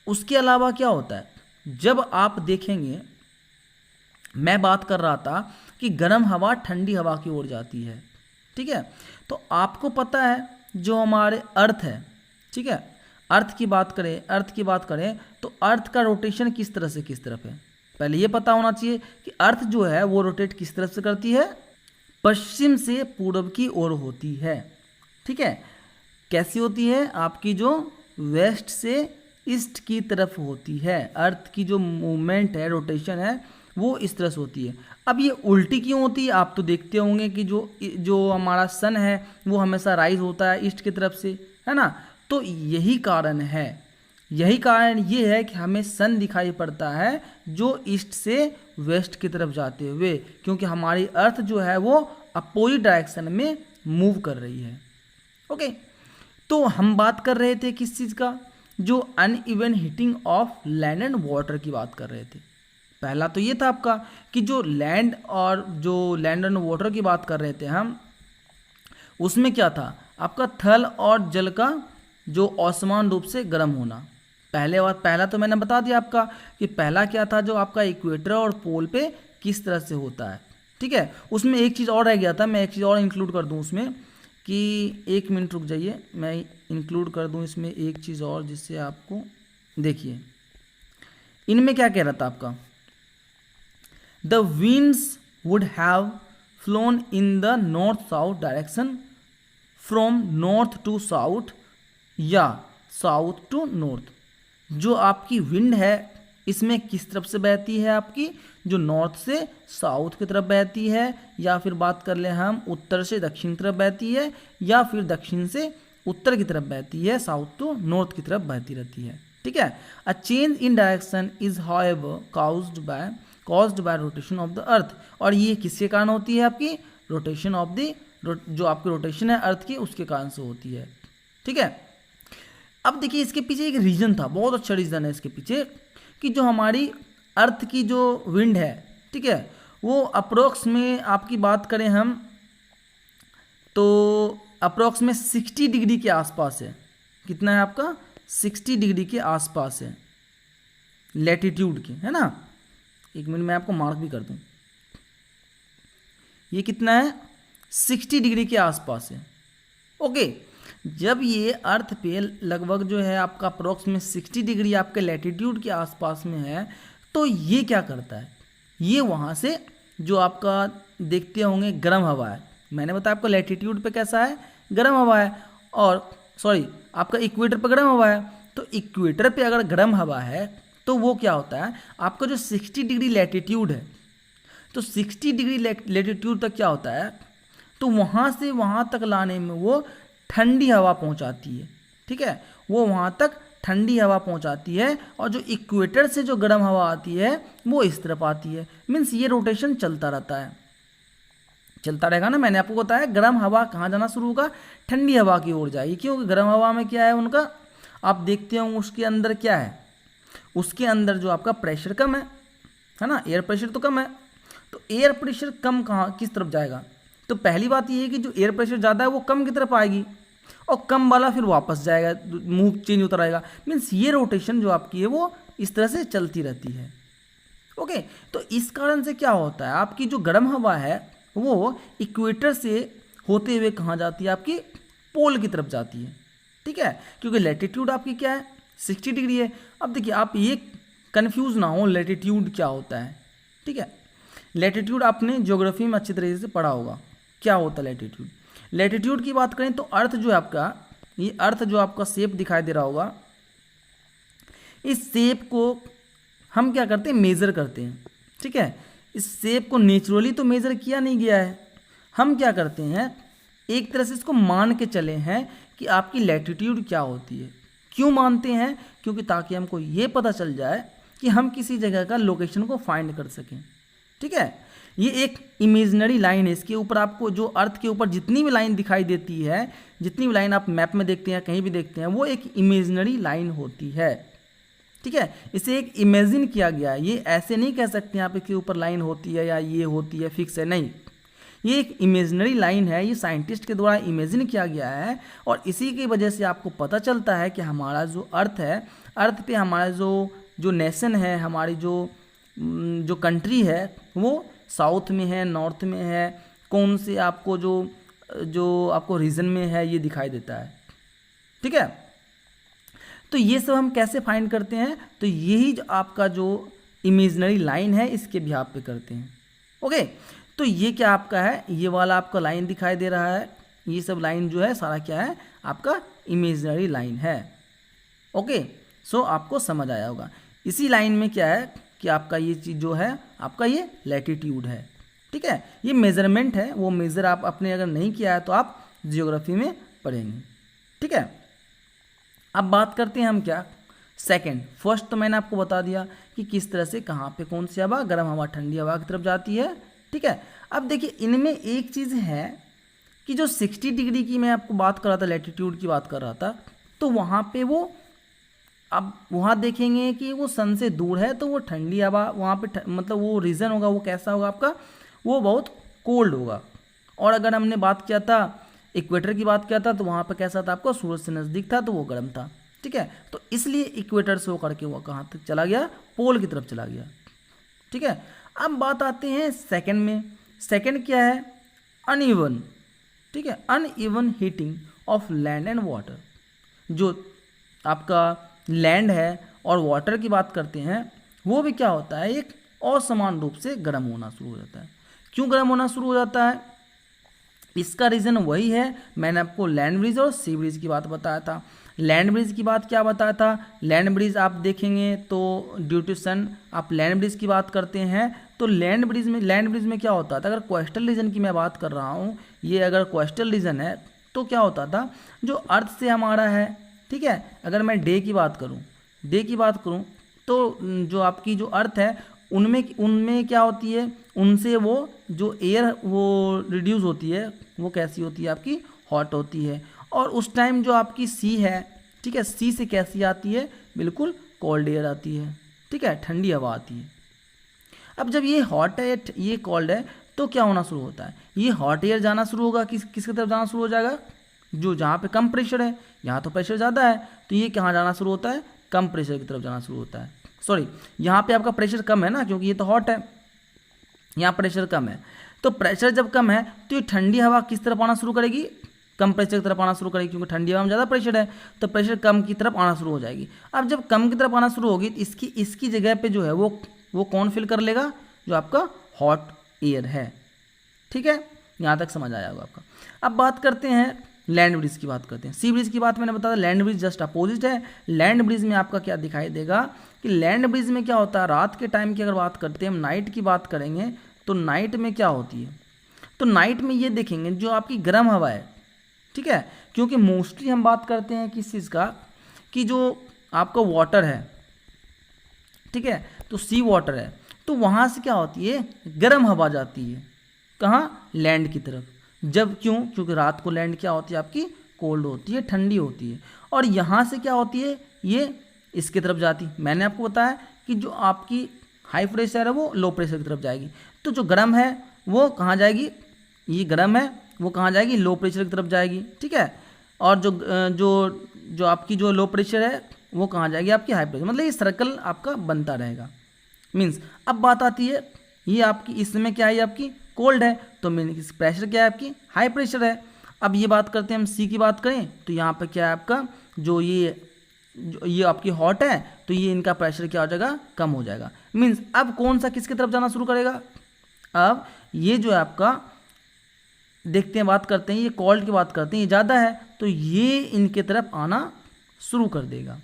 उसके अलावा क्या होता है, जब आप देखेंगे, मैं बात कर रहा था कि गर्म हवा ठंडी हवा की ओर जाती है, ठीक है, तो आपको पता है जो हमारे अर्थ है, ठीक है, अर्थ की बात करें तो अर्थ का रोटेशन किस तरह से किस तरफ है, पहले ये पता होना चाहिए कि अर्थ जो है वो रोटेट किस तरफ से करती है, पश्चिम से पूर्व की ओर होती है, ठीक है। कैसी होती है, आपकी जो वेस्ट से ईस्ट की तरफ होती है, अर्थ की जो मूवमेंट है, रोटेशन है, वो इस तरह से होती है। अब ये उल्टी क्यों होती है, आप तो देखते होंगे कि जो हमारा सन है वो हमेशा राइज होता है ईस्ट की तरफ से, है ना, तो यही कारण ये है कि हमें सन दिखाई पड़ता है जो ईस्ट से वेस्ट की तरफ जाते हुए, क्योंकि हमारी अर्थ जो है वो अपोजिट डायरेक्शन में मूव कर रही है। ओके, तो हम बात कर रहे थे किस चीज़ का, जो uneven heating of land and water की बात कर रहे थे। पहला तो ये था आपका कि जो लैंड एंड वाटर की बात कर रहे थे हम, उसमें क्या था आपका, थल और जल का जो असमान रूप से गर्म होना। पहला तो मैंने बता दिया आपका कि पहला क्या था, जो आपका इक्वेटर और पोल पे किस तरह से होता है, ठीक है। उसमें एक चीज़ और रह गया था, मैं एक चीज़ और इंक्लूड कर दूं उसमें, कि 1 मिनट रुक जाइए, मैं इंक्लूड कर दूं इसमें एक चीज़ और, जिससे आपको देखिए इनमें क्या कह रहा था आपका, the winds would have flown in the north south direction from north to south या साउथ टू नॉर्थ। जो आपकी विंड है इसमें किस तरफ से बहती है, आपकी जो नॉर्थ से साउथ की तरफ बहती है, या फिर बात कर ले हम उत्तर से दक्षिण की तरफ बहती है, या फिर दक्षिण से उत्तर की तरफ बहती है, साउथ टू नॉर्थ की तरफ बहती रहती है, ठीक है। A change in direction is however caused by rotation of the earth, और ये किसके कारण होती है, आपकी रोटेशन ऑफ द, जो आपकी रोटेशन है अर्थ की, उसके कारण से होती है, ठीक है। अब देखिए इसके पीछे एक रीजन था, बहुत अच्छा रीजन है इसके पीछे, कि जो हमारी अर्थ की जो विंड है, ठीक है, वो अप्रोक्स में आपकी बात करें हम तो अप्रोक्स में 60 डिग्री के आसपास है। कितना है आपका, 60 डिग्री के आसपास है लैटिट्यूड के, है ना। 1 मिनट में आपको मार्क भी कर दूं, ये कितना है, 60 डिग्री के आसपास है। ओके, जब ये अर्थ पे लगभग जो है आपका अप्रोक्स में 60 डिग्री आपके लैटिट्यूड के आसपास में है, तो ये क्या करता है, ये वहाँ से जो आपका देखते होंगे गर्म हवा है, मैंने बताया आपका लैटिट्यूड पे कैसा है, गर्म हवा है, और सॉरी आपका इक्वेटर पे गर्म हवा है, तो इक्वेटर पे अगर गर्म हवा है तो वो क्या होता है, आपका जो 60 डिग्री लैटिट्यूड है, तो 60 डिग्री लैटिट्यूड तक क्या होता है, तो वहाँ से वहाँ तक लाने में वो ठंडी हवा पहुँचाती है, ठीक है, वो वहाँ तक ठंडी हवा पहुँचाती है, और जो इक्वेटर से जो गर्म हवा आती है वो इस तरफ आती है। मीन्स ये रोटेशन चलता रहता है, चलता रहेगा ना। मैंने आपको बताया गर्म हवा कहाँ जाना शुरू होगा, ठंडी हवा की ओर जाएगी, क्योंकि गर्म हवा में क्या है उनका, आप देखते हो उसके अंदर क्या है, उसके अंदर जो आपका प्रेशर कम है ना, एयर प्रेशर तो कम है, तो एयर प्रेशर कम कहाँ किस तरफ जाएगा, तो पहली बात ये है कि जो एयर प्रेशर ज़्यादा है वो कम की तरफ आएगी और कम वाला फिर वापस जाएगा, मुंह चेंज होता रहेगा। मीन्स ये रोटेशन जो आपकी है वो इस तरह से चलती रहती है। ओके, तो इस कारण से क्या होता है, आपकी जो गर्म हवा है वो इक्वेटर से होते हुए कहाँ जाती है, आपकी पोल की तरफ जाती है। ठीक है, क्योंकि लैटिट्यूड आपकी क्या है 60 डिग्री है। अब देखिए आप ये कन्फ्यूज़ ना हो लैटिट्यूड क्या होता है। ठीक है, लैटिट्यूड आपने ज्योग्राफी में अच्छी तरीके से पढ़ा होगा क्या होता है लैटिट्यूड। लैटिट्यूड की बात करें तो अर्थ जो है आपका, ये अर्थ जो आपका शेप दिखाई दे रहा होगा, इस शेप को हम क्या करते हैं, मेज़र करते हैं। ठीक है, इस शेप को नेचुरली तो मेज़र किया नहीं गया है, हम क्या करते हैं एक तरह से इसको मान के चले हैं कि आपकी लैटिट्यूड क्या होती है। क्यों मानते हैं, क्योंकि ताकि हमको ये पता चल जाए कि हम किसी जगह का लोकेशन को फाइंड कर सकें। ठीक है, ये एक इमेजिनरी लाइन है, इसके ऊपर आपको जो अर्थ के ऊपर जितनी भी लाइन दिखाई देती है, जितनी भी लाइन आप मैप में देखते हैं कहीं भी देखते हैं, वो एक इमेजिनरी लाइन होती है। ठीक है, इसे एक इमेजिन किया गया है, ये ऐसे नहीं कह सकते यहाँ पे कि ऊपर लाइन होती है या ये होती है फिक्स है, नहीं, ये एक इमेजिनरी लाइन है, ये साइंटिस्ट के द्वारा इमेजिन किया गया है। और इसी की वजह से आपको पता चलता है कि हमारा जो अर्थ है, अर्थ पे हमारा जो नेशन है, हमारी जो कंट्री है वो साउथ में है, नॉर्थ में है, कौन से आपको जो आपको रीजन में है ये दिखाई देता है। ठीक है, तो ये सब हम कैसे फाइंड करते हैं, तो यही जो आपका जो इमेजिनरी लाइन है इसके बिहाव पे करते हैं। ओके, तो ये क्या आपका है, ये वाला आपका लाइन दिखाई दे रहा है, ये सब लाइन जो है सारा क्या है आपका इमेजिनरी लाइन है। ओके, सो आपको समझ आया होगा। इसी लाइन में क्या है कि आपका ये चीज़ जो है आपका ये लैटिट्यूड है। ठीक है, ये मेज़रमेंट है, वो मेज़र आप अपने अगर नहीं किया है तो आप जियोग्राफी में पढ़ेंगे। ठीक है, अब बात करते हैं हम क्या सेकंड। फर्स्ट तो मैंने आपको बता दिया कि किस तरह से कहाँ पे कौन सी हवा, गर्म हवा ठंडी हवा की तरफ जाती है। ठीक है, अब देखिए इनमें एक चीज़ है कि जो 60 डिग्री की मैं आपको बात कर रहा था, लैटिट्यूड की बात कर रहा था, तो वहाँ पे वो अब वहाँ देखेंगे कि वो सन से दूर है तो वो ठंडी हवा वहाँ पे मतलब वो रीजन होगा वो कैसा होगा आपका, वो बहुत कोल्ड होगा। और अगर हमने बात किया था इक्वेटर की बात किया था तो वहाँ पे कैसा था आपका, सूरज से नज़दीक था तो वो गर्म था। ठीक है, तो इसलिए इक्वेटर से होकर के वो कहाँ तक चला गया, पोल की तरफ चला गया। ठीक है, अब बात आते हैं सेकंड में। सेकंड क्या है, अनइवन। ठीक है, uneven heating of land and water. जो आपका लैंड है और वाटर की बात करते हैं वो भी क्या होता है, एक असमान रूप से गर्म होना शुरू हो जाता है। क्यों गर्म होना शुरू हो जाता है, इसका रीज़न वही है, मैंने आपको लैंड ब्रिज और सी ब्रिज की बात बताया था। लैंड ब्रिज की बात क्या बताया था, लैंड ब्रिज आप देखेंगे तो ड्यू टू सन आप लैंड ब्रिज की बात करते हैं तो लैंड ब्रिज में क्या होता था, अगर कोस्टल रीजन की मैं बात कर रहा हूँ, ये अगर कोस्टल रीजन है तो क्या होता था, जो अर्थ से हमारा है। ठीक है, अगर मैं डे की बात करूं तो जो आपकी जो अर्थ है उनमें क्या होती है, उनसे वो जो एयर वो रिड्यूस होती है, वो कैसी होती है आपकी, हॉट होती है। और उस टाइम जो आपकी सी है, ठीक है, सी से कैसी आती है, बिल्कुल कोल्ड एयर आती है। ठीक है, ठंडी हवा आती है। अब जब ये हॉट है ये कोल्ड है तो क्या होना शुरू होता है, ये हॉट एयर जाना शुरू होगा, किसकी तरफ जाना शुरू हो जाएगा, जो जहाँ पे कम प्रेशर है, यहाँ तो प्रेशर ज़्यादा है तो ये कहाँ जाना शुरू होता है, कम प्रेशर की तरफ जाना शुरू होता है। सॉरी, यहाँ पे आपका प्रेशर कम है ना, क्योंकि ये तो हॉट है, यहाँ प्रेशर कम है। तो प्रेशर जब कम है तो ये ठंडी हवा किस तरफ आना शुरू करेगी, कम प्रेशर की तरफ आना शुरू करेगी, क्योंकि ठंडी हवा में ज़्यादा प्रेशर है तो प्रेशर कम की तरफ आना शुरू हो जाएगी। अब जब कम की तरफ आना शुरू होगी तो इसकी जगह पे जो है वो कौन फिल कर लेगा, जो आपका हॉट एयर है। ठीक है, यहाँ तक समझ आया होगा आपका। अब बात करते हैं लैंड ब्रिज की बात करते हैं। सी ब्रिज की बात मैंने बताया, लैंड ब्रिज जस्ट अपोजिट है। लैंड ब्रिज में आपका क्या दिखाई देगा कि लैंड ब्रिज में क्या होता है, रात के टाइम की अगर बात करते हैं, हम नाइट की बात करेंगे तो नाइट में क्या होती है, तो नाइट में ये देखेंगे जो आपकी गर्म हवा है। ठीक है, क्योंकि मोस्टली हम बात करते हैं किस चीज़ का, कि जो आपका वाटर है, ठीक है, तो सी वाटर है, तो वहाँ से क्या होती है, गर्म हवा जाती है कहाँ, लैंड की तरफ। जब क्योंकि रात को लैंड क्या होती है आपकी, कोल्ड होती है, ठंडी होती है, और यहाँ से क्या होती है, ये इसकी तरफ जाती है। मैंने आपको बताया कि जो आपकी हाई प्रेशर है वो लो प्रेशर की तरफ जाएगी, तो जो गर्म है वो कहाँ जाएगी, ये गर्म है वो कहाँ जाएगी, लो प्रेशर की तरफ जाएगी, ठीक है। और जो जो जो आपकी जो लो प्रेशर है वो कहाँ जाएगी, आपकी हाई प्रेशर। मतलब ये सर्कल आपका बनता रहेगा। मीन्स अब बात आती है, ये आपकी इस समय क्या है, आपकी कोल्ड है, तो मीन्स प्रेशर क्या है, आपकी हाई प्रेशर है। अब ये बात करते हैं हम सी की बात करें तो यहाँ पे क्या है आपका जो ये आपकी हॉट है, तो ये इनका प्रेशर क्या हो जाएगा, कम हो जाएगा। मीन्स अब कौन सा किसकी तरफ जाना शुरू करेगा, अब ये जो है आपका देखते हैं, बात करते हैं, ये कोल्ड की बात करते हैं, ये ज़्यादा है तो ये इनके तरफ आना शुरू कर देगा,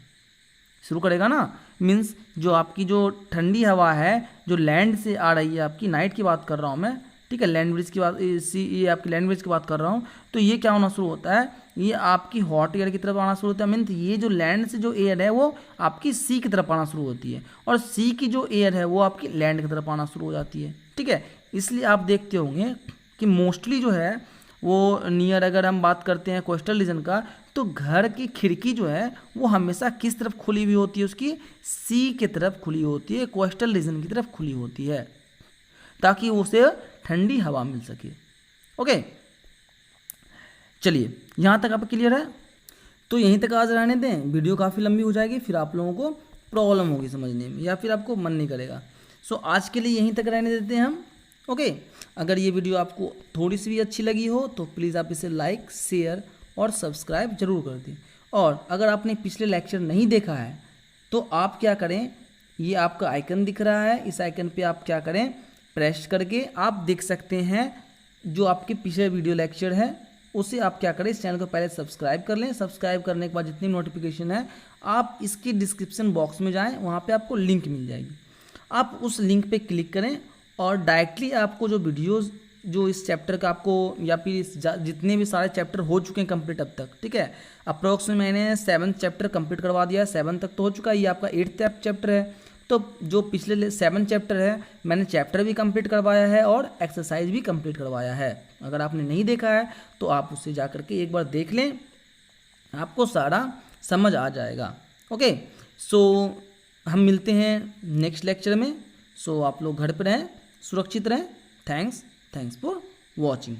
शुरू करेगा ना। मीन्स जो आपकी जो ठंडी हवा है जो लैंड से आ रही है, आपकी नाइट की बात कर रहा हूँ मैं, ठीक है, लैंड ब्रिज की बात, ये आपकी लैंड ब्रिज की बात कर रहा हूँ, तो ये क्या होना शुरू होता है, ये आपकी हॉट एयर की तरफ आना शुरू होता है। मीन्स ये जो लैंड से जो एयर है वो आपकी सी की तरफ आना शुरू होती है, और सी की जो एयर है वो आपकी लैंड की तरफ आना शुरू हो जाती है, ठीक है। इसलिए आप देखते होंगे कि मोस्टली जो है वो नियर, अगर हम बात करते हैं कोस्टल रीजन का, तो घर की खिड़की जो है वो हमेशा किस तरफ खुली हुई होती है, उसकी सी की तरफ खुली होती है, कोस्टल रीजन की तरफ खुली होती है, ताकि उसे ठंडी हवा मिल सके। ओके, चलिए यहाँ तक आप क्लियर है, तो यहीं तक आज रहने दें, वीडियो काफ़ी लंबी हो जाएगी, फिर आप लोगों को प्रॉब्लम होगी समझने में, या फिर आपको मन नहीं करेगा। सो आज के लिए यहीं तक रहने देते हैं हम। ओके, अगर ये वीडियो आपको थोड़ी सी भी अच्छी लगी हो तो प्लीज़ आप इसे लाइक, शेयर और सब्सक्राइब जरूर कर दें। और अगर आपने पिछले लेक्चर नहीं देखा है तो आप क्या करें, ये आपका आइकन दिख रहा है, इस आइकन पे आप क्या करें, प्रेस करके आप देख सकते हैं जो आपके पिछले वीडियो लेक्चर है, उसे आप क्या करें, इस चैनल को पहले सब्सक्राइब कर लें। सब्सक्राइब करने के बाद जितनी नोटिफिकेशन है आप इसकी डिस्क्रिप्शन बॉक्स में जाएँ, वहाँ पर आपको लिंक मिल जाएगी, आप उस लिंक पर क्लिक करें और डायरेक्टली आपको जो वीडियोस जो इस चैप्टर का आपको, या फिर जितने भी सारे चैप्टर हो चुके हैं कंप्लीट अब तक, ठीक है, अप्रोक्स में मैंने 7th चैप्टर कंप्लीट करवा दिया है, 7 तक तो हो चुका है, ये आपका 8th चैप्टर है, तो जो पिछले 7 चैप्टर है मैंने चैप्टर भी कंप्लीट करवाया है और एक्सरसाइज भी कंप्लीट करवाया है। अगर आपने नहीं देखा है तो आप उससे जा करके एक बार देख लें, आपको सारा समझ आ जाएगा। ओके, सो हम मिलते हैं नेक्स्ट लेक्चर में। सो आप लोग घर पर रहें, सुरक्षित रहें। Thanks for watching.